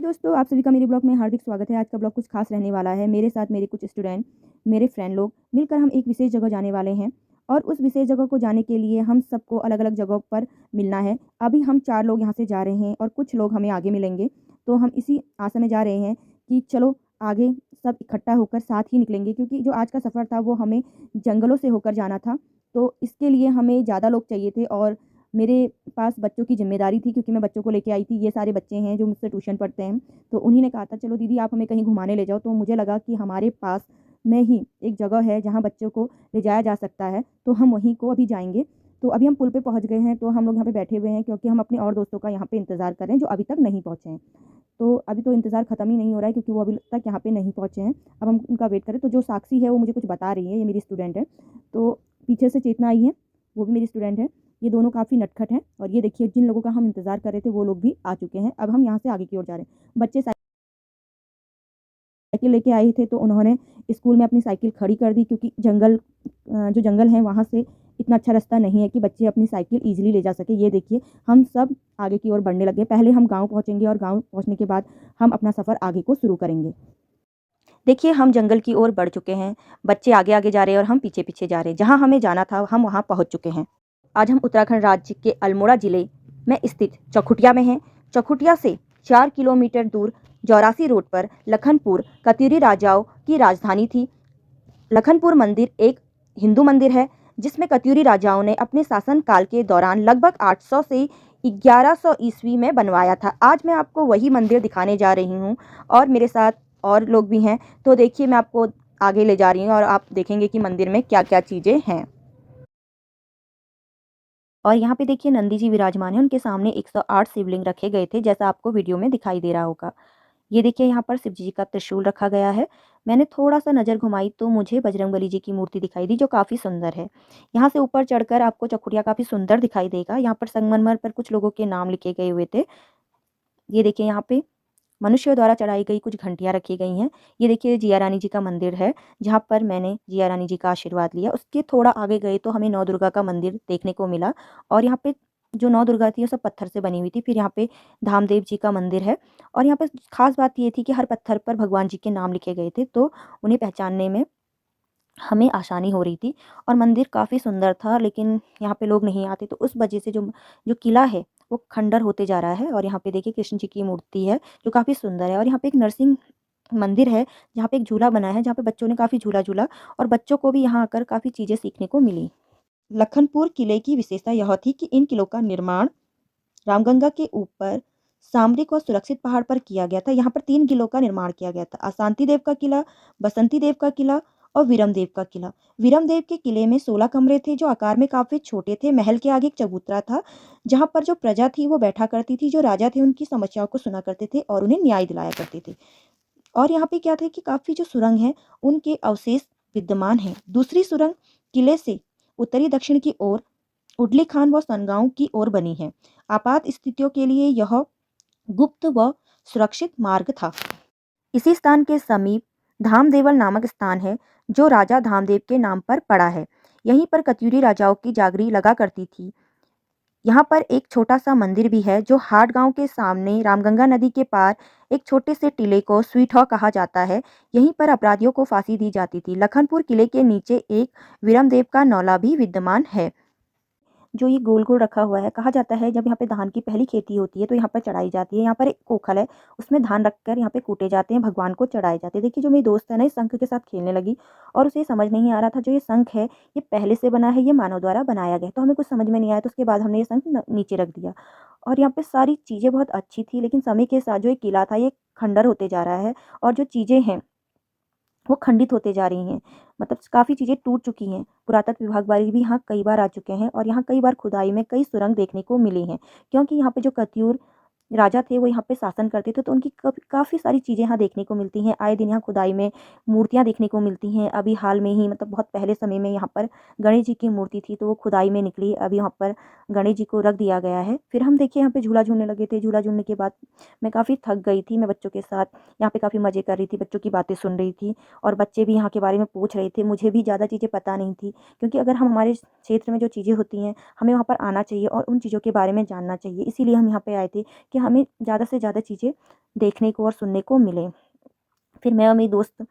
हाय दोस्तों, आप सभी का मेरे ब्लॉग में हार्दिक स्वागत है। आज का ब्लॉग कुछ खास रहने वाला है। मेरे साथ मेरे कुछ स्टूडेंट, मेरे फ्रेंड लोग मिलकर हम एक विशेष जगह जाने वाले हैं और उस विशेष जगह को जाने के लिए हम सबको अलग-अलग जगहों पर मिलना है। अभी हम 4 लोग यहाँ से जा रहे हैं और कुछ लोग हमें आगे मिलेंगे। तो हम इसी आशा में जा रहे हैं कि चलो आगे सब इकट्ठा होकर साथ ही निकलेंगे, क्योंकि जो आज का सफ़र था वो हमें जंगलों से होकर जाना था। तो इसके लिए हमें ज़्यादा लोग चाहिए थे और मेरे पास बच्चों की ज़िम्मेदारी थी, क्योंकि मैं बच्चों को लेके आई थी। ये सारे बच्चे हैं जो मुझसे ट्यूशन पढ़ते हैं। तो उन्हीं ने कहा था चलो दीदी आप हमें कहीं घुमाने ले जाओ। तो मुझे लगा कि हमारे पास में ही एक जगह है जहाँ बच्चों को ले जाया जा सकता है, तो हम वहीं को अभी जाएँगे। तो अभी हम पुल पे पहुँच गए हैं, तो हम लोग यहाँ पे बैठे हुए हैं क्योंकि हम अपने और दोस्तों का यहाँ पे इंतज़ार कर रहे हैं जो अभी तक नहीं पहुँचे हैं। तो अभी तो इंतज़ार ख़त्म ही नहीं हो रहा है, क्योंकि वो अभी तक यहाँ पे नहीं पहुँचे हैं। अब हम उनका वेट करें। तो जो साक्षी है वो मुझे कुछ बता रही है, ये मेरी स्टूडेंट है। तो पीछे से चेतना आई है, वो भी मेरी स्टूडेंट है। ये दोनों काफ़ी नटखट हैं और ये देखिए जिन लोगों का हम इंतज़ार कर रहे थे वो लोग भी आ चुके हैं। अब हम यहाँ से आगे की ओर जा रहे हैं। बच्चे साइकिल लेके आए थे, तो उन्होंने स्कूल में अपनी साइकिल खड़ी कर दी, क्योंकि जो जंगल है वहाँ से इतना अच्छा रास्ता नहीं है कि बच्चे अपनी साइकिल ईज़िली ले जा सकें। ये देखिए हम सब आगे की ओर बढ़ने लगे। पहले हम गाँव पहुँचेंगे और गाँव पहुँचने के बाद हम अपना सफ़र आगे को शुरू करेंगे। देखिए हम जंगल की ओर बढ़ चुके हैं। बच्चे आगे-आगे जा रहे हैं और हम पीछे-पीछे जा रहे हैं। जहाँ हमें जाना था हम वहाँ पहुँच चुके हैं। आज हम उत्तराखंड राज्य के अल्मोड़ा जिले में स्थित चौखुटिया में हैं। चौखुटिया से 4 किलोमीटर दूर जौरासी रोड पर लखनपुर कत्यूरी राजाओं की राजधानी थी। लखनपुर मंदिर एक हिंदू मंदिर है, जिसमें कत्यूरी राजाओं ने अपने शासन काल के दौरान लगभग 800 से 1100 ईस्वी में बनवाया था। आज मैं आपको वही मंदिर दिखाने जा रही हूँ और मेरे साथ और लोग भी हैं। तो देखिए मैं आपको आगे ले जा रही हूँ और आप देखेंगे कि मंदिर में क्या-क्या चीज़ें हैं। और यहाँ पे देखिए नंदी जी विराजमान हैं, उनके सामने 108 शिवलिंग रखे गए थे, जैसा आपको वीडियो में दिखाई दे रहा होगा। ये देखिए यहाँ पर शिव जी का त्रिशूल रखा गया है। मैंने थोड़ा-सा नज़र घुमाई तो मुझे बजरंगबली जी की मूर्ति दिखाई दी, जो काफ़ी सुंदर है। यहाँ से ऊपर चढ़कर आपको चौखुटिया काफ़ी सुंदर दिखाई देगा। यहाँ पर संगमरमर पर कुछ लोगों के नाम लिखे गए हुए थे। ये देखिए यहाँ पे मनुष्यों द्वारा चढ़ाई गई कुछ घंटियाँ रखी गई हैं। ये देखिए जिया रानी जी का मंदिर है, जहाँ पर मैंने जिया रानी जी का आशीर्वाद लिया। उसके थोड़ा आगे गए तो हमें नौ दुर्गा का मंदिर देखने को मिला और यहाँ पे जो नौ दुर्गा थी वो सब पत्थर से बनी हुई थी। फिर यहाँ पे धामदेव जी का मंदिर है और यहाँ पे ख़ास बात ये थी कि हर पत्थर पर भगवान जी के नाम लिखे गए थे, तो उन्हें पहचानने में हमें आसानी हो रही थी। और मंदिर काफ़ी सुंदर था, लेकिन यहाँ पे लोग नहीं आते, तो उस वजह से जो जो किला है वो खंडर होते जा रहा है। और यहाँ पे देखिए कृष्ण जी की मूर्ति है जो काफ़ी सुंदर है। और यहाँ पे एक नरसिंह मंदिर है, जहाँ पे एक झूला बना है, जहाँ पे बच्चों ने काफ़ी झूला झूला और बच्चों को भी यहाँ आकर काफ़ी चीज़ें सीखने को मिली। लखनपुर किले की विशेषता यह थी कि इन किलों का निर्माण रामगंगा के ऊपर सामरिक और सुरक्षित पहाड़ पर किया गया था। यहाँ पर 3 किलों का निर्माण किया गया था। अशांति देव का किला, बसंती देव का किला और वीरम देव का किला। वीरम देव के किले में 16 कमरे थे, जो आकार में काफ़ी छोटे थे। महल के आगे एक चबूतरा था, जहाँ पर जो प्रजा थी वो बैठा करती थी। जो राजा थे उनकी समस्याओं को सुना करते थे और उन्हें न्याय दिलाया करते थे। और यहाँ पे क्या था कि काफ़ी जो सुरंग हैं उनके अवशेष विद्यमान हैं। दूसरी सुरंग किले से उत्तरी दक्षिण की ओर उडली खान व सनगांव की ओर बनी है। आपात स्थितियों के लिए यह गुप्त व सुरक्षित मार्ग था। इसी स्थान के समीप धामदेवल नामक स्थान है, जो राजा धामदेव के नाम पर पड़ा है। यहीं पर कत्यूरी राजाओं की जागरी लगा करती थी। यहाँ पर एक छोटा-सा मंदिर भी है, जो हाट गाँव के सामने रामगंगा नदी के पार एक छोटे से टीले को स्वीट हॉ कहा जाता है। यहीं पर अपराधियों को फांसी दी जाती थी। लखनपुर किले के नीचे एक वीरमदेव का नौला भी विद्यमान है। जो ये गोल-गोल रखा हुआ है, कहा जाता है जब यहाँ पे धान की पहली खेती होती है तो यहाँ पर चढ़ाई जाती है। यहाँ पर एक ओखल है, उसमें धान रखकर यहाँ पे कूटे जाते हैं, भगवान को चढ़ाए जाते हैं। देखिए जो मेरी दोस्त है ना, इस शंख के साथ खेलने लगी और उसे समझ नहीं आ रहा था जो ये शंख है, ये पहले से बना है, ये मानव द्वारा बनाया गया है। तो हमें कुछ समझ में नहीं आया, तो उसके बाद हमने ये शंख न नीचे रख दिया। और यहाँ पे सारी चीज़ें बहुत अच्छी थी, लेकिन समय के साथ जो ये किला था ये खंडर होते जा रहा है और जो चीज़ें हैं वो खंडित होते जा रही हैं। मतलब काफ़ी चीज़ें टूट चुकी हैं। पुरातत्व विभाग वाले भी यहाँ कई बार आ चुके हैं और यहाँ कई बार खुदाई में कई सुरंग देखने को मिली हैं। क्योंकि यहाँ पे जो कत्यूर राजा थे वो यहाँ पे शासन करते थे, तो उनकी काफ़ी सारी चीज़ें यहाँ देखने को मिलती हैं। आए दिन यहाँ खुदाई में मूर्तियाँ देखने को मिलती हैं। अभी हाल में ही मतलब बहुत पहले समय में यहाँ पर गणेश जी की मूर्ति थी, तो वो खुदाई में निकली। अभी यहाँ पर गणेश जी को रख दिया गया है। फिर हम देखिए यहाँ पे झूला झूलने लगे थे। झूला झूलने के बाद मैं काफ़ी थक गई थी। मैं बच्चों के साथ यहाँ पे काफ़ी मज़े कर रही थी, बच्चों की बातें सुन रही थी और बच्चे भी यहाँ के बारे में पूछ रहे थे। मुझे भी ज़्यादा चीज़ें पता नहीं थी, क्योंकि अगर हम हमारे क्षेत्र में जो चीज़ें होती हैं, हमें वहाँ पर आना चाहिए और उन चीज़ों के बारे में जानना चाहिए। इसीलिए हम यहाँ पे आए थे कि हमें ज़्यादा से ज़्यादा चीज़ें देखने को और सुनने को मिले। फिर मैं और मेरी दोस्त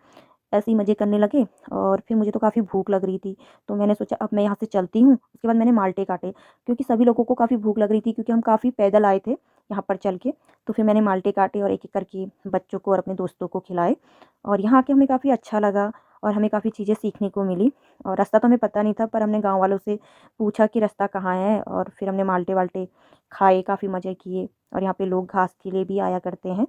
ऐसे ही मज़े करने लगे और फिर मुझे तो काफ़ी भूख लग रही थी, तो मैंने सोचा अब मैं यहाँ से चलती हूँ। उसके बाद मैंने माल्टे काटे क्योंकि सभी लोगों को काफ़ी भूख लग रही थी क्योंकि हम काफ़ी पैदल आए थे यहाँ पर चल के। तो फिर मैंने माल्टे काटे और एक-एक करके बच्चों को और अपने दोस्तों को खिलाए और यहाँ आके हमें काफ़ी अच्छा लगा और हमें काफ़ी चीज़ें सीखने को मिली और रास्ता तो हमें पता नहीं था पर हमने गाँव वालों से पूछा कि रास्ता कहाँ है और फिर हमने माल्टे-वाल्टे खाए, काफ़ी मज़े किए और यहाँ पे लोग घास के लिए भी आया करते हैं।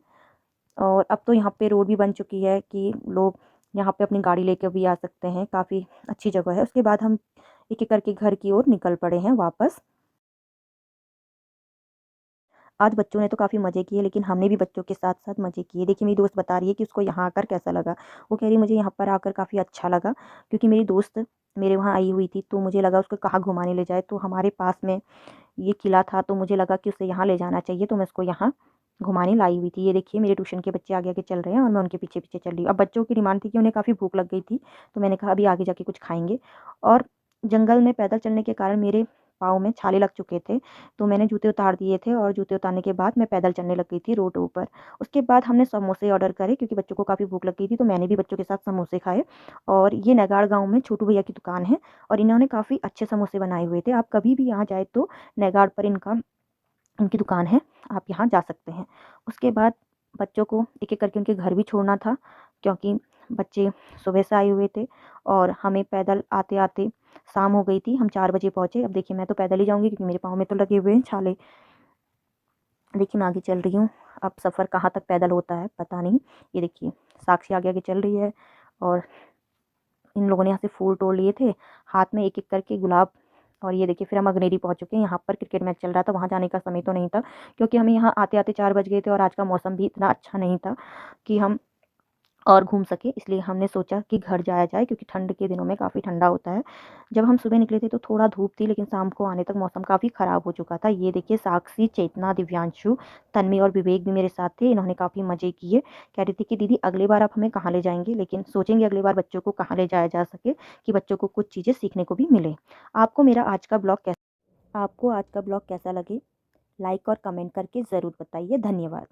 और अब तो यहाँ पे रोड भी बन चुकी है कि लोग यहाँ पे अपनी गाड़ी लेके भी आ सकते हैं, काफ़ी अच्छी जगह है। उसके बाद हम एक-एक करके घर की ओर निकल पड़े हैं वापस। आज बच्चों ने तो काफ़ी मज़े किए लेकिन हमने भी बच्चों के साथ-साथ मज़े किए। देखिए मेरी दोस्त बता रही है कि उसको यहाँ आकर कैसा लगा। वो कह रही मुझे यहाँ पर आकर काफ़ी अच्छा लगा क्योंकि मेरी दोस्त मेरे वहाँ आई हुई थी तो मुझे लगा उसको कहाँ घुमाने ले जाए। तो हमारे पास में ये किला था तो मुझे लगा कि उसे यहाँ ले जाना चाहिए तो मैं उसको यहाँ घुमाने लाई हुई थी। ये देखिए मेरे ट्यूशन के बच्चे आगे-आगे चल रहे हैं और मैं उनके पीछे-पीछे चल रही हूँ। अब बच्चों की डिमांड थी कि उन्हें काफ़ी भूख लग गई थी, तो मैंने कहा अभी आगे जाके कुछ खाएँगे और जंगल में पैदल चलने के कारण मेरे पाँव में छाले लग चुके थे, तो मैंने जूते उतार दिए थे और जूते उतारने के बाद मैं पैदल चलने लग गई थी रोड ऊपर। उसके बाद हमने समोसे ऑर्डर करे क्योंकि बच्चों को काफ़ी भूख लग गई थी, तो मैंने भी बच्चों के साथ समोसे खाए और ये नगाड़ गाँव में छोटू भैया की दुकान है और इन्होंने काफ़ी अच्छे समोसे बनाए हुए थे। आप कभी भी यहाँ जाएँ तो नगाड़ पर उनकी दुकान है, आप यहाँ जा सकते हैं। उसके बाद बच्चों को एक-एक करके उनके घर भी छोड़ना था क्योंकि बच्चे सुबह से आए हुए थे और हमें पैदल आते-आते शाम हो गई थी। हम 4 बजे पहुँचे। अब देखिए मैं तो पैदल ही जाऊँगी क्योंकि मेरे पाँव में तो लगे हुए हैं छाले। देखिए मैं आगे चल रही हूँ। अब सफ़र कहाँ तक पैदल होता है पता नहीं। ये देखिए साक्षी आगे-आगे चल रही है और इन लोगों ने यहाँ से फूल तोड़ लिए थे, हाथ में एक-एक करके गुलाब और ये देखिए फिर हम अगनेरी पहुँच चुके हैं। यहाँ पर क्रिकेट मैच चल रहा था, वहाँ जाने का समय तो नहीं था क्योंकि हमें यहाँ आते-आते 4 बज गए थे और आज का मौसम भी इतना अच्छा नहीं था कि हम और घूम सके, इसलिए हमने सोचा कि घर जाया जाए क्योंकि ठंड के दिनों में काफ़ी ठंडा होता है। जब हम सुबह निकले थे तो थोड़ा धूप थी लेकिन शाम को आने तक मौसम काफ़ी ख़राब हो चुका था। ये देखिए साक्षी, चेतना, दिव्यांशु, तन्वी और विवेक भी मेरे साथ थे। इन्होंने काफ़ी मज़े किए। कह रही थी कि दीदी अगली बार आप हमें कहाँ ले जाएँगे? लेकिन सोचेंगे अगली बार बच्चों को कहाँ ले जाया जा सके कि बच्चों को कुछ चीज़ें सीखने को भी मिले। आपको मेरा आज का ब्लॉग कैसा लगे? लाइक और कमेंट करके ज़रूर बताइए। धन्यवाद।